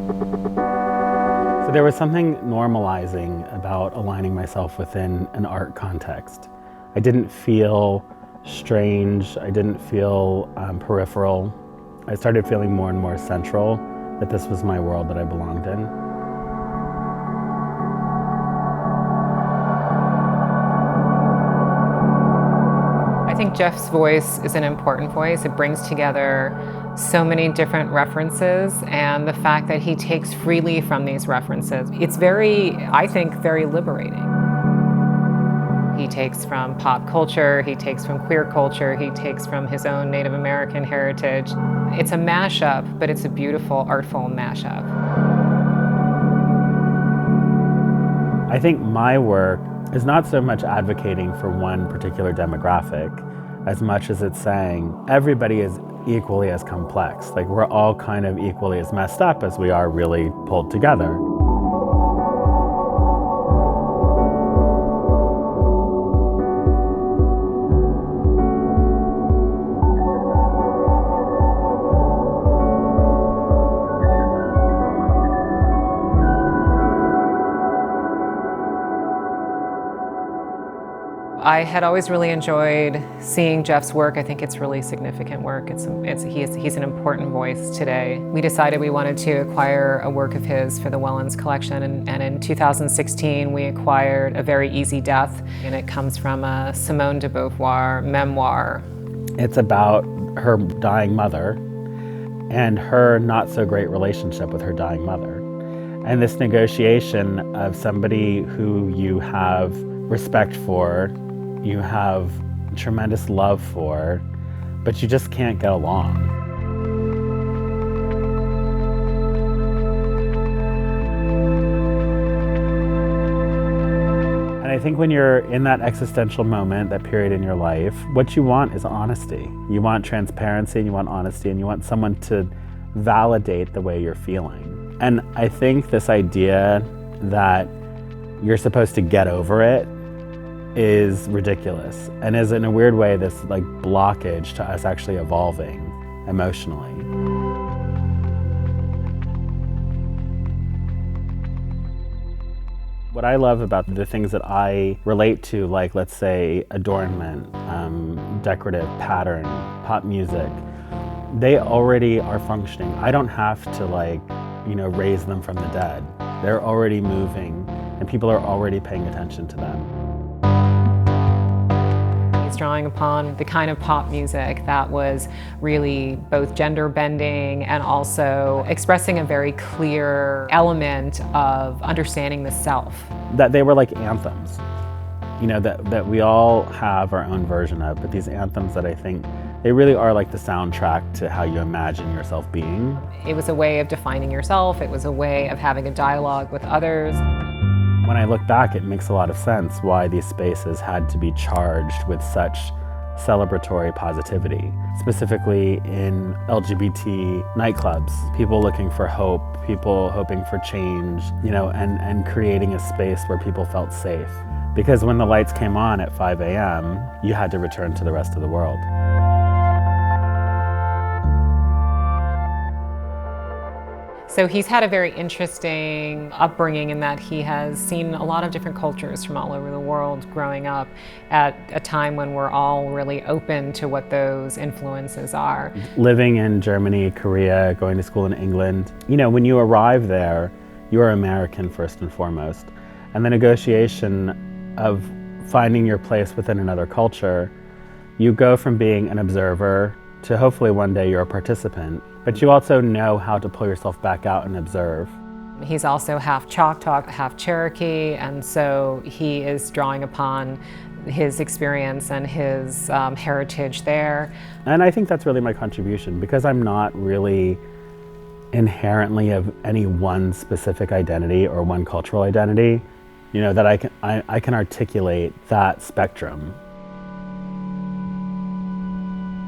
So there was something normalizing about aligning myself within an art context. I didn't feel strange, I didn't feel peripheral. I started feeling more and more central, that this was my world that I belonged in. I think Jeff's voice is an important voice. It brings together so many different references, and the fact that he takes freely from these references, it's very, I think, very liberating. He takes from pop culture, he takes from queer culture, he takes from his own Native American heritage. It's a mashup, but it's a beautiful, artful mashup. I think my work is not so much advocating for one particular demographic as much as it's saying everybody is equally as complex. Like, we're all kind of equally as messed up as we are really pulled together. I had always really enjoyed seeing Jeff's work. I think it's really significant work. He's an important voice today. We decided we wanted to acquire a work of his for the Wellin's collection, and in 2016 we acquired A Very Easy Death, and it comes from a Simone de Beauvoir memoir. It's about her dying mother and her not so great relationship with her dying mother. And this negotiation of somebody who you have respect for, you have tremendous love for, but you just can't get along. And I think when you're in that existential moment, that period in your life, what you want is honesty. You want transparency, and you want honesty, and you want someone to validate the way you're feeling. And I think this idea that you're supposed to get over it is ridiculous, and is in a weird way this like blockage to us actually evolving emotionally. What I love about the things that I relate to, like let's say adornment, decorative pattern, pop music, they already are functioning. I don't have to raise them from the dead. They're already moving and people are already paying attention to them. He's drawing upon the kind of pop music that was really both gender bending and also expressing a very clear element of understanding the self. That they were like anthems, that we all have our own version of, but these anthems that I think they really are like the soundtrack to how you imagine yourself being. It was a way of defining yourself. It was a way of having a dialogue with others. When I look back, it makes a lot of sense why these spaces had to be charged with such celebratory positivity, specifically in LGBT nightclubs, people looking for hope, people hoping for change, and creating a space where people felt safe. Because when the lights came on at 5 a.m., you had to return to the rest of the world. So he's had a very interesting upbringing in that he has seen a lot of different cultures from all over the world growing up at a time when we're all really open to what those influences are. Living in Germany, Korea, going to school in England, when you arrive there, you are American first and foremost. And the negotiation of finding your place within another culture, you go from being an observer to hopefully one day you're a participant. But you also know how to pull yourself back out and observe. He's also half Choctaw, half Cherokee, and so he is drawing upon his experience and his heritage there. And I think that's really my contribution, because I'm not really inherently of any one specific identity or one cultural identity, that I can articulate that spectrum.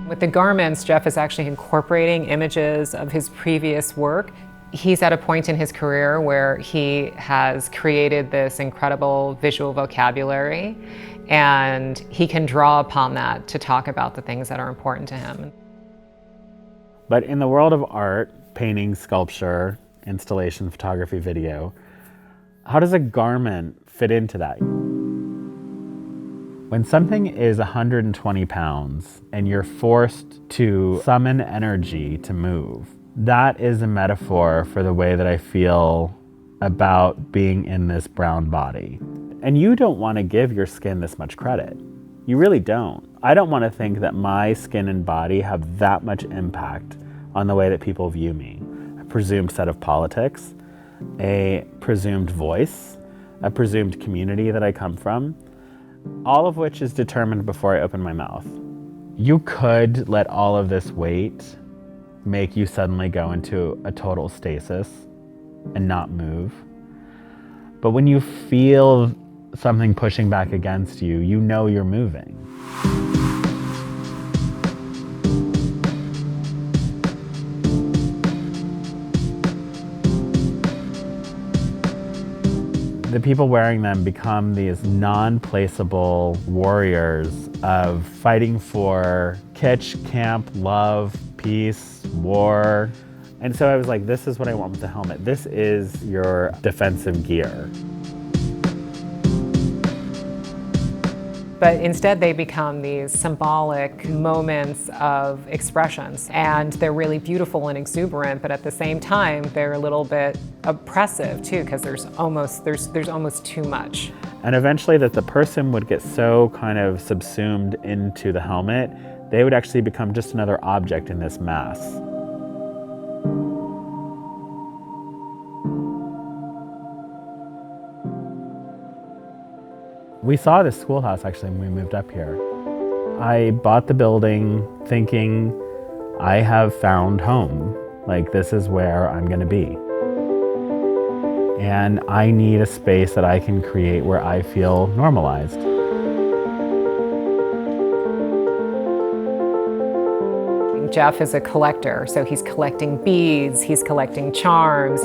With the garments, Jeff is actually incorporating images of his previous work. He's at a point in his career where he has created this incredible visual vocabulary, and he can draw upon that to talk about the things that are important to him. But in the world of art, painting, sculpture, installation, photography, video. How does a garment fit into that? When something is 120 pounds and you're forced to summon energy to move, that is a metaphor for the way that I feel about being in this brown body. And you don't want to give your skin this much credit. You really don't. I don't want to think that my skin and body have that much impact on the way that people view me. A presumed set of politics, a presumed voice, a presumed community that I come from, all of which is determined before I open my mouth. You could let all of this weight make you suddenly go into a total stasis and not move. But when you feel something pushing back against you, you know you're moving. The people wearing them become these non-placeable warriors of fighting for kitsch, camp, love, peace, war. And so I was like, this is what I want with the helmet. This is your defensive gear. But instead they become these symbolic moments of expressions. And they're really beautiful and exuberant, but at the same time, they're a little bit oppressive too, because there's almost too much. And eventually that the person would get so kind of subsumed into the helmet, they would actually become just another object in this mass. We saw this schoolhouse actually when we moved up here. I bought the building thinking I have found home. Like, this is where I'm gonna be. And I need a space that I can create where I feel normalized. Jeff is a collector, so he's collecting beads, he's collecting charms.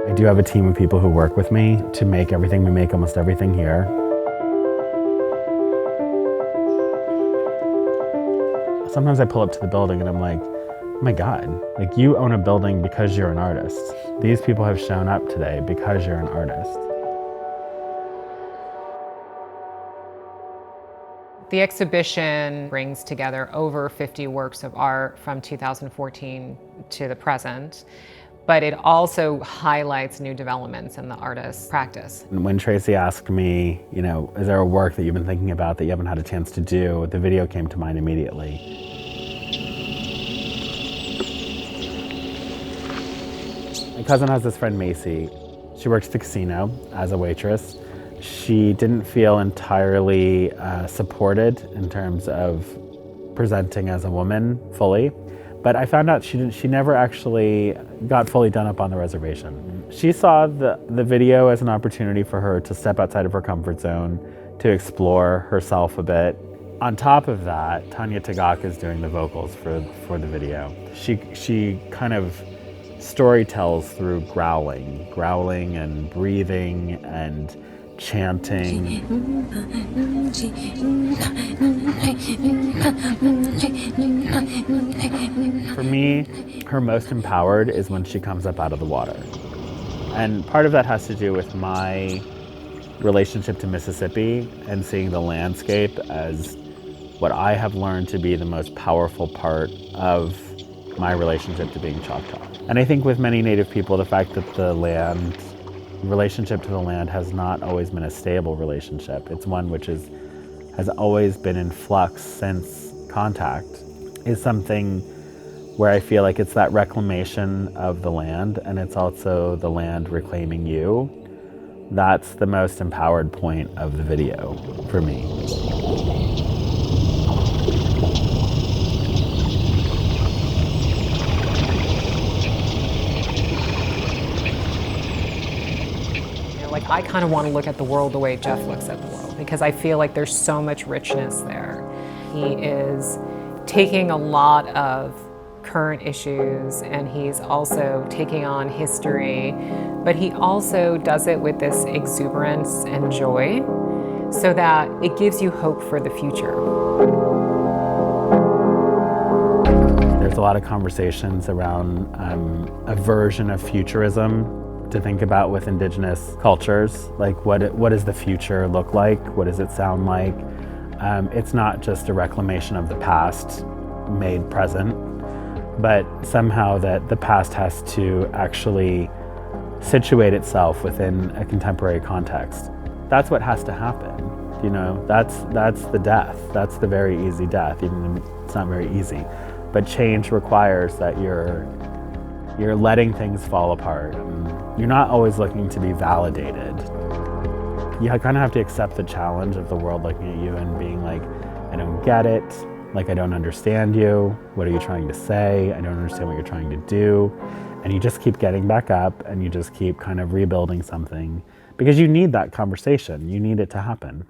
I do have a team of people who work with me to make everything. We make almost everything here. Sometimes I pull up to the building and I'm like, oh my God, like, you own a building because you're an artist. These people have shown up today because you're an artist. The exhibition brings together over 50 works of art from 2014 to the present, but it also highlights new developments in the artist's practice. And when Tracy asked me, you know, is there a work that you've been thinking about that you haven't had a chance to do, the video came to mind immediately. My cousin has this friend, Macy. She works at the casino as a waitress. She didn't feel entirely supported in terms of presenting as a woman fully. But I found out she never actually got fully done up on the reservation. She saw the video as an opportunity for her to step outside of her comfort zone, to explore herself a bit. On top of that, Tanya Tagak is doing the vocals for the video. She kind of story tells through growling and breathing and chanting. For me, her most empowered is when she comes up out of the water. And part of that has to do with my relationship to Mississippi and seeing the landscape as what I have learned to be the most powerful part of my relationship to being Choctaw. And I think with many Native people, the fact that the relationship to the land has not always been a stable relationship. It's one which has always been in flux since contact, is something where I feel like it's that reclamation of the land, and it's also the land reclaiming you. That's the most empowered point of the video for me. I kind of want to look at the world the way Jeff looks at the world, because I feel like there's so much richness there. He is taking a lot of current issues, and he's also taking on history, but he also does it with this exuberance and joy so that it gives you hope for the future. a lot of conversations around a version of futurism to think about with Indigenous cultures. Like what does the future look like? What does it sound like? It's not just a reclamation of the past made present, but somehow that the past has to actually situate itself within a contemporary context. That's what has to happen. You know, that's the death. That's the very easy death, even though it's not very easy. But change requires that you're letting things fall apart. You're not always looking to be validated. You kind of have to accept the challenge of the world looking at you and being like, I don't get it. Like, I don't understand you. What are you trying to say? I don't understand what you're trying to do. And you just keep getting back up and you just keep kind of rebuilding something because you need that conversation. You need it to happen.